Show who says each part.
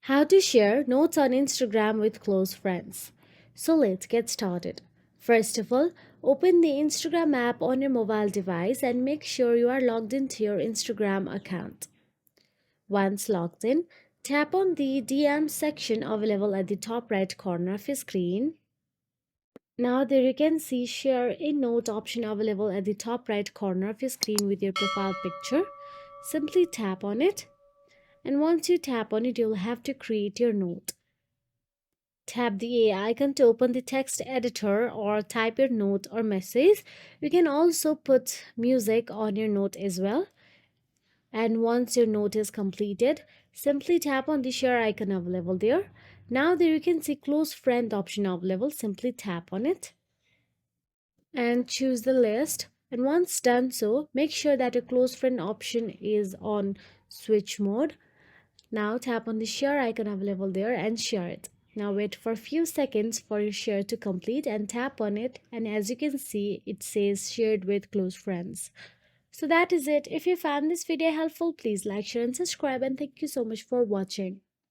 Speaker 1: How to share notes on Instagram with close friends. So let's get started. First of all, open the Instagram app on your mobile device and make sure you are logged into your Instagram account. Once logged in, tap on the DM section available at the top right corner of your screen. Now there you can see share a note option available at the top right corner of your screen with your profile picture. Simply tap on it, and once you tap on it, you'll have to create your note. Tap the A icon to open the text editor or type your note or message. You can also put music on your note as well. And once your note is completed, simply tap on the share icon available there. Now there you can see close friend option available. Simply tap on it and choose the list. And once done so, make sure that your close friend option is on switch mode. Now tap on the share icon available there and share it. Now wait for a few seconds for your share to complete and tap on it, and as you can see it says shared with close friends. So that is it. If you found this video helpful, please like, share and subscribe, and thank you so much for watching.